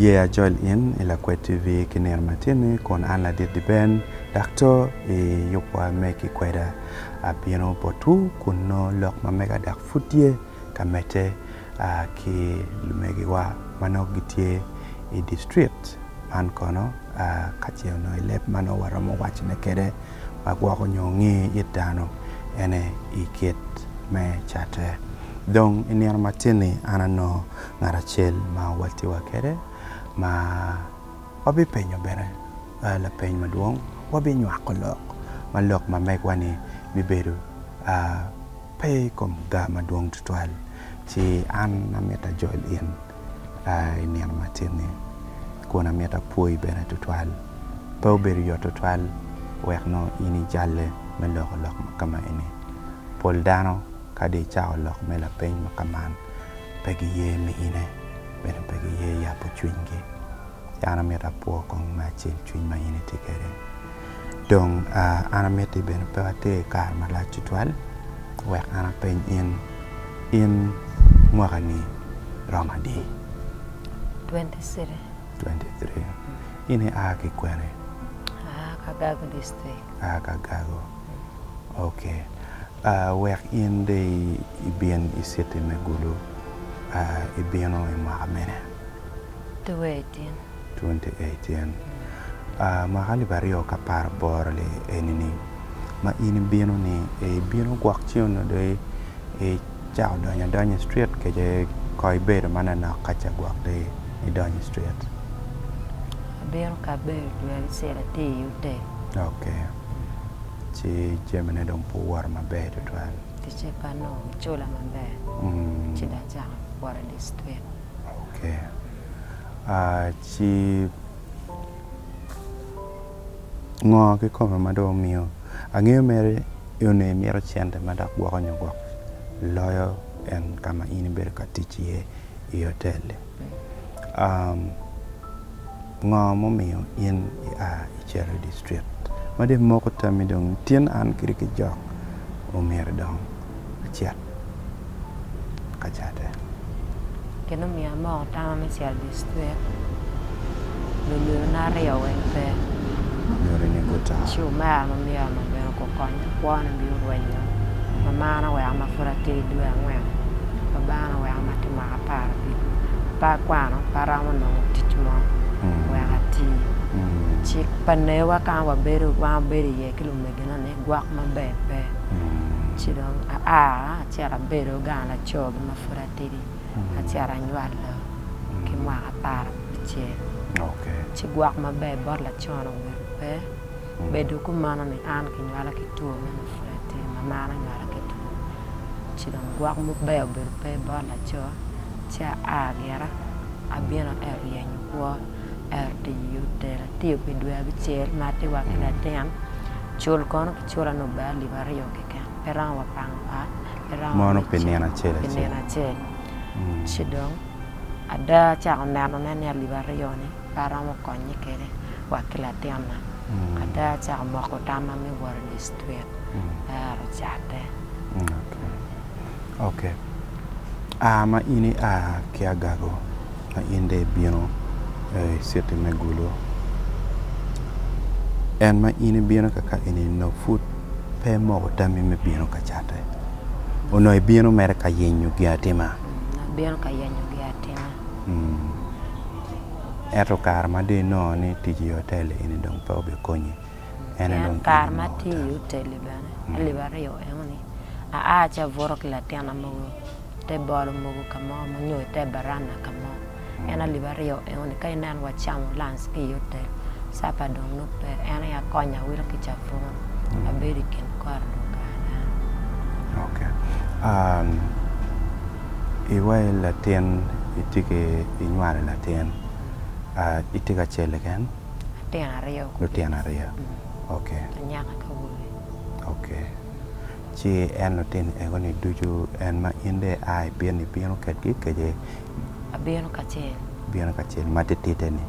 Yeah, Joel in la TV kiner matini kon an la di ben doctor e yopa meki kweda abieno potu kuno lok ma mega dak futie kamete ki lumegi wa manogitie e district man kono kachio no ilep mano waramo wachne kede magwako nyongi itano ene ikit me chate dong inir matini anano ngarachel ma watiwa kede ma wabi penyo bere la peny maduong wabi nywako lok ma lok ma megwani bibedo pay kom ga maduong tutwal ci an nameta Joel in inir matini kuna meta poi bere tutwal pau beri yo tutwal wekno ini jalle me lok kama ini pol dano kadi chao lok me la peny makaman pegi ye me ine bere pegi ye ya po chwingi yana meta po kong ma chil chwing ma ine tikere dong ana meti bene pate kar mala tutwal wek ana peny in mwakani Ramadi 23 ini aki kwere Kagago district Kagago okay wek in de ibien isete megulu ibieno imakamene 2018 mahali bario kapar borle enini ma ini bieno ni bieno gwakchion de chao donya street keje koi bedo mana na kacha gwak de donya street bieno ka bedo duel sera ti yude okay ci jemene dong puwar mabe tutwal ti chepano chola mabe ci da ja wara district okay ci ngo ke koma mado mio ang'eyo mere yone miero chende madak gwako nyogwak loyo en kama ini ber katichie i hotel ngo momio in Cherry district made moko tami dong tien an kiriki jok omer dong achiat kachate keno mi amo tama me Cherry district lulu na rio wente nyore ni gota chuma no mi amo beno ko konya kwana bi wenyo mama na we ama fura te dua ngwe baba na we ama ti ma par bi pa kwano para mo no tichmo we ati chik panewa ka wa beru ye kilo megena ne gwak ma bebe chidong chara beru gana chob ma fura te di chara nywala ki ma par che okay chi gwak ma be bor la chono be bedu ku mana ni an ki nywala ki tu ma fura te mama na nywala ki tu chidong gwak mu be bor la cho cha agera abiena area nyuwa di yudera tio pindua bichel mate wa kila ten chul kono chula no bali vario keke peran wa pang peran mono penena chele chidong ada cha nano nene li vario ni para mo konyi kere wa kila ten ada cha mo ko tama mi war district aro chate okay ma ini kiagago ma inde bieno siete megulo en ma ini bieno kaka ini no food pe mo tami me bieno kachate ono bieno mere ka yenyu giatima bieno ka yenyu giatima eto kar ma de no ni tiji hotel ini dong pa obe konyi ene dong kar ma ti hotel bana libario engoni cha voro kila tena mo te bolo mo kama mo nyo te barana kama ena libario engoni kai nan wa chamo lans ki hotel sapa dong no pe ena ya konya wira ki chafon abedi ken kwardo kana okay iwa la ten itike inware la ten itika chele kan tianario lo tianario okay nyaka ka wuri okay chi en lo ten egoni duju en ma inde ai bien ket ki keje abieno kachel mate titeni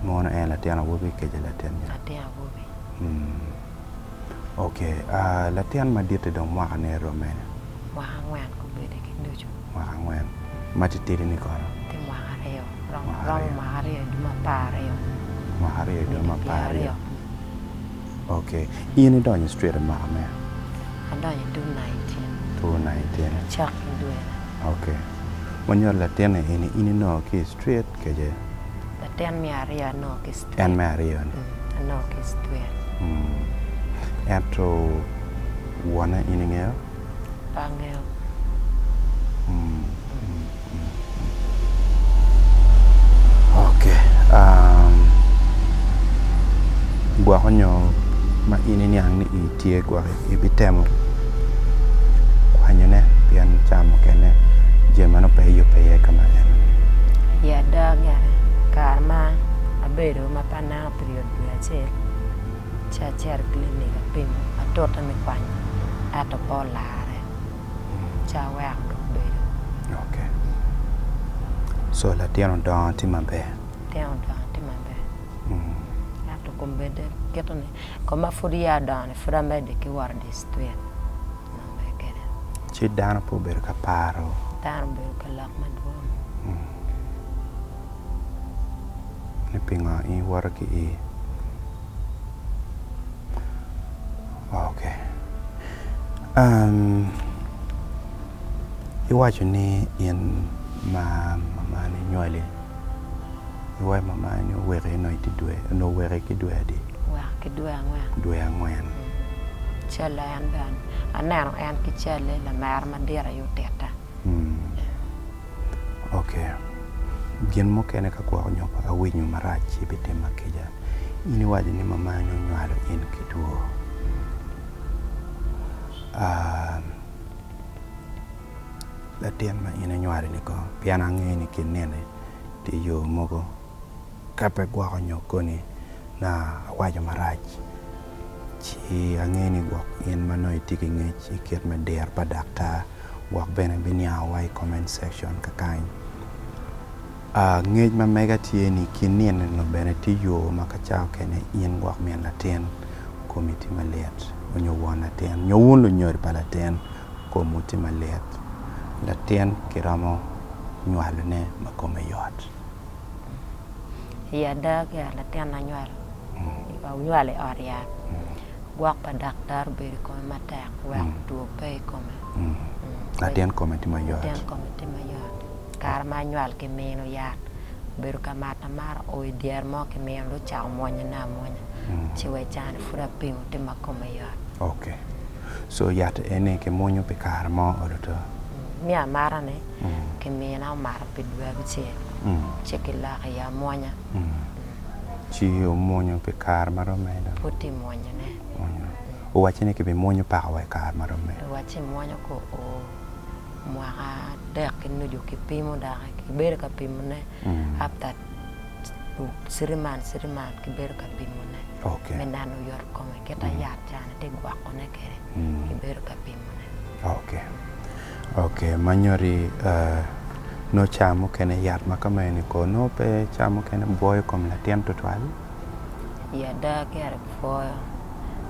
mono en la tiana wobi keje la ten atia wobi okay la tian ma dite dong ma ne romen wa ngwan ko bede ki duju ma ngwan mate titeni kono ti wa areo rong Mahari Duma Pario. Mahari Duma Pario. Okay. Ini donyo street mama. Andonyo 219. Chak due. Okay. Monyor la tiene ini no ki street keje. La ten mi aria no ki street. En Marion. No ki street. After wana ini ngeo. Pangeo. Okay. Gua honyo ma ini ni ang ni itie gua ibitemo. Hanyo ne pian chamo kene jemano pe yo pe kama eno. Ya daga karma abedo mapana period biache. Chacher clinic pin atota mi kwanya ato polare. Cha wa do bedo. Okay. So la tiano don ti mabe. Tiano don ti mabe. Ato kombede ketone koma furia don fura mede ki war dis tweet. Ci dana po ber ka paro. Dana ber ka lak madwo. Ni pinga I war ki I. Okay. Iwacho ni in mama ni nywele. Iwa mama ni were no itidwe no were ki dwe di. Wa ki dwe angwen. Dwe angwen. Chala an ban. Anano an ki chale la mar madira yo teta. Okay. Gin mo kene ka kwa nyopa awinyu marachi bitema keja. Ini waji ni mama nyo nywalo in kiduo. La tien ma ina nywari ni ko piana ngeni kinene ti yo mogo kape gwa nyoko ni na wajo marachi. Chi angeni gwak in mano itiki ngech iket me der pa dakta gwak bene binya wai comment section kakain ngech ma mega tieni kinien no bene ti yo makachao kene in gwak mien laten komiti malet onyo wona ten nyo won lo nyor pala ten komiti malet laten kiramo nywalo ne makome yot ya daga laten na nywalo nywale aria gwak pa daktar beri kome matak wak tuo pay kome laten komiti mayot laten komiti mayot kar manual ke meno yat beru ka mata mar o dier mo ke meno lo cha monya na monya chiwe chan fura ping te makome yot. Okay. So yat ene ke monyo pe kar mo odoto mi amara ne ke mena mar pe dua biche chekila ya monya chi o monyo pe kar maro meda puti monya ne o wachine ke be monyo pa wa kar maro me o wachi monya ko o mwa dek no jo ke pimo da ke ber ka pimo ne after siriman ke ber ka pimo ne okay menano yor ko me keta yat jana te gwa ko ne kere ke ber ka pimo ne okay okay manyori no chamo kene yat makamene ko no pe chamo kene boy kom la tien total ya da kere fo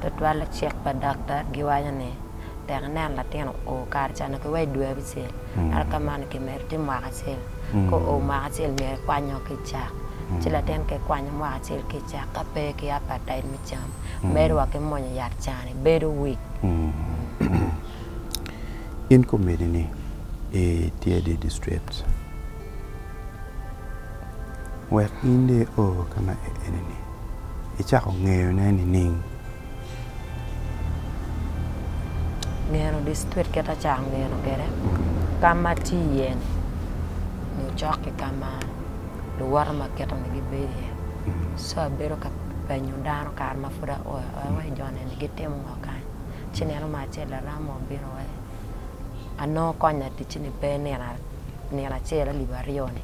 total check pa doctor giwanya ne ternan la tien o kar chana ko way dua bisel ar kaman ke merti ma sel ko o ma sel me kwanyo ke cha chila ten ke kwanyo ma sel ke cha ka pe ke apa dai mi cham merwa ke monya yat chane bedo week in community e tiede district where inde o kama eneni e cha ko ngeo na ni ning ngeno district keta cha ngeno kere kama tien no choke kama luar maketa ni gibeye so bero ka banyo dano kar mafura o wa jone ni gitemo ka chinelo ma chela ramo biro ano konya tichini bene na chela libarione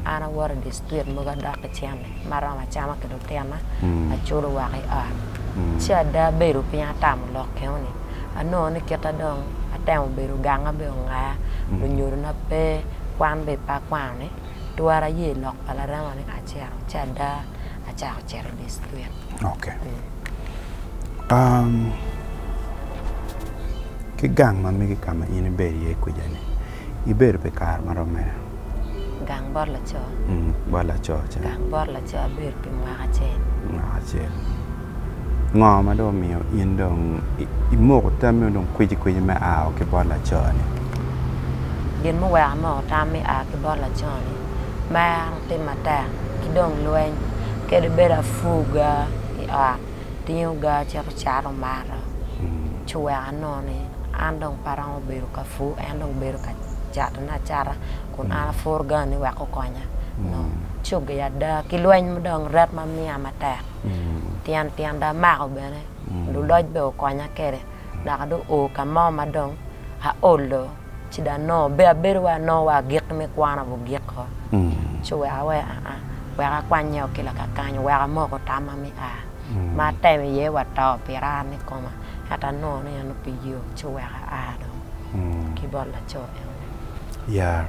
ana wara district moga dak chane marama chama ke dotema a cholo wa ai cha da bero pia tam lo keoni ano ne keta dong atam bero ganga be nga lo nyoro na pe kwan be pa kwane tuara ye lok pala rama ne achero cha da achero chero district okay ke gang ma mi kama in be ye ko jane i ber be kar maro me gang bor la cho bor la cho cha gang bor la cho bir pi ma ka che ngò mà đồ miêu yên đồng mô ta miêu đồng quy mà ảo cái bor la cho này yên mo wa mo ta mi a cái bor la cho này ma te mata ki dong luen ke de bera fuga a tinho ga cha mara chua no ne andong parang beru ka fu andong beru ka jat na cara kun ana forga ni wa ko konya no chuga ya da ki luen dong rat ma mi amata tian da ma ko bene du doj be ko konya kere da do o ka ma ma dong ha olo ci da no be beru wa no wa gek me kwana bu gek ko chua wa wa ka kwanya ke la ka kanya wa mo ko tama mi a ma te me ye wa to pira ni ko ma hata no ne no pi yo chua a do ki bor la cho ya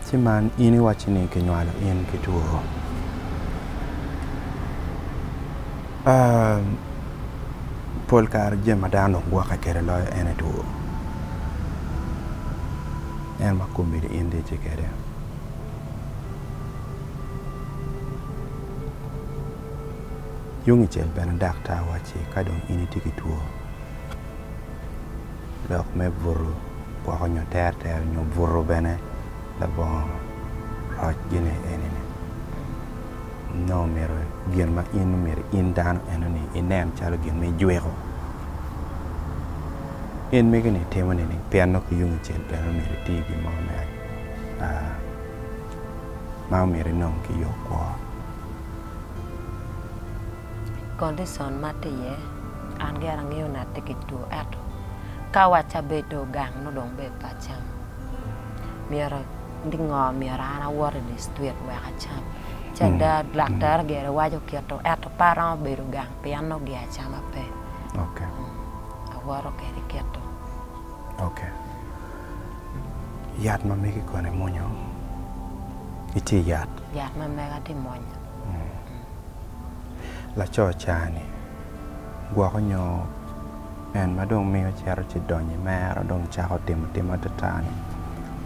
si man ini wa chini ke nyala in ke tu pol kar je madano gwa ka kere lo ene tu en ma ko mi inde je kere yung chel ben dakta wa chi ka dong ini tiki tu lok me vuru po ko nyo ter nyo vuru bene la bon roj gine enene no mero gien ma in dan enene inen chalo gien me juego in me gine tema ne piano ko yung chel ben mero ti gi mo me ma mero non ki yo ko condition mate ye an gara ngeo na tikitu ato kawa cha beto gang no dong be pa cham miara ndingo miara na war di street wa ka cham cha da laktar gere wa jo keto ato para beru gang piano ge chama pe okay awaro ke keto okay yat ma meki ko ne monyo iti yat ma mega di monyo la cho chani gwa ko nyo en ma dong mi chero chi donye ma ro dong cha ko tim atani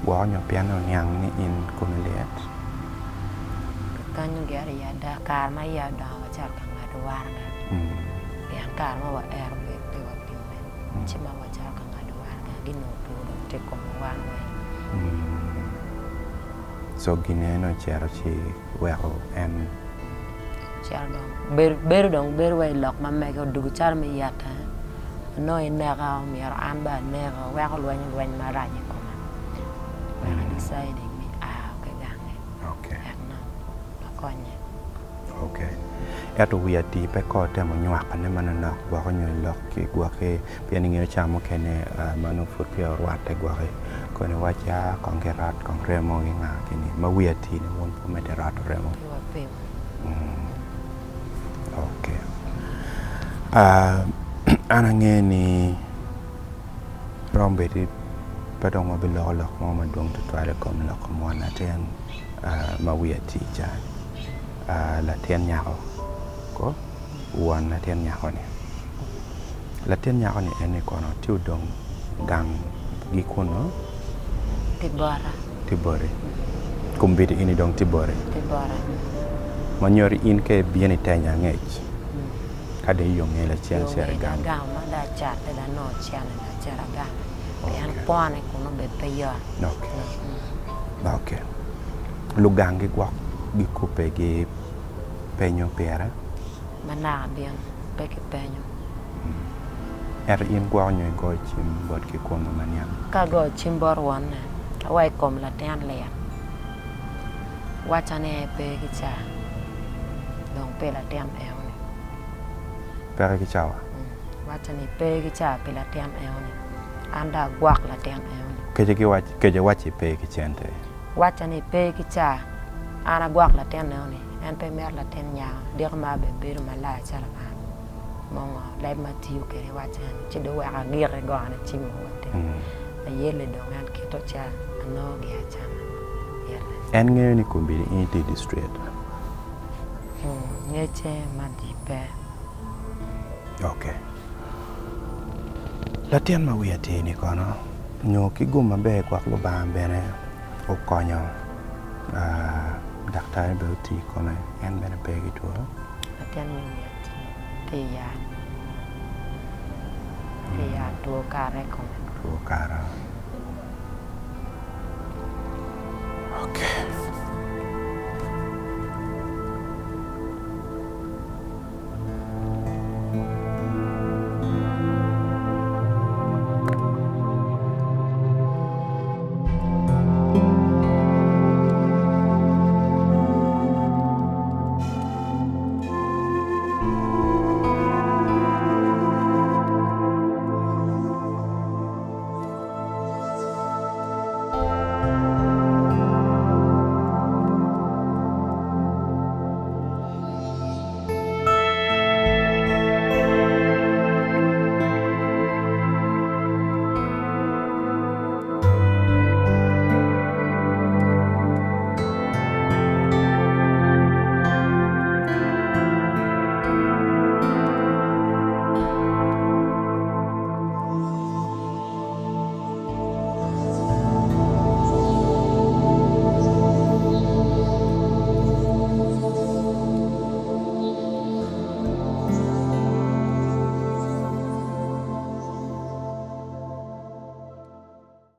gwa nyo piano nyang ni in kumiliet kanyo gere ya da kar ma ya da wa cha ka ngado war ga pian kar ma wa er be te wa pimme chi ma wa cha ka ngado war ga gino pu te ko wa we so gineno chero chi wero en char dong ber way lok ma me ko dugu char mi yata no ina ga mi ar an ba ne ga wa ko lwen ma ra ni ko ma wa deciding mi ke gang okay no ko nya okay eto wi ati pe ko te mo nywa pa ne man na wa ko nyo lok ki gwa ke pe ni ngi cha mo ke ne manu fut pe ro ate gwa ke ko ne wa cha kongerat kongremo ngi nga ke ni ma wi ati ne won po me de rat remo wa pe okay ana ngeni rombe di padong mo bilo lok mo man dong to try to come lok mo na ten ma wi ati cha la ten nya ko wan na ten nya ko ne la ten nya ko ne ene ko no ti dong gang gi ko no tibore kumbiti ini dong tibore manyori in ke bieni tanya ngech kade yo ngela chen sere gang gang ma da cha te da no chen da chera gang yan pone ko no be pe yo okay lu gang gi gwak gi coupe gi peño pera mana bien pe ke peño in gwa nyo go chim bot ki ko ma mania ka go chim bor won wai kom la ten le wacha ne pe ki cha dong pe la tem el ni pera ki chawa wacha ni pe ki cha pe la tem el ni anda gwak la tem el ni ke je wachi pe ki chente wacha ni pe ki cha ana gwak la tem el ni en pe mer la ten nya dir ma be ber ma la cha la mong lai ma tiu ke wacha chi do wa gi re go na chi mo te a yele do ngan ke to cha ano gi cha en nge ni kumbi in ti district ngeche ma di pe okay la tien ma wi ati ni kono nyo ki gum ma be kwa lo ba bene o konyo daktari be uti kone en bene begi tuo Atian miyati tiya tuo kare kone tuo kara. Okay.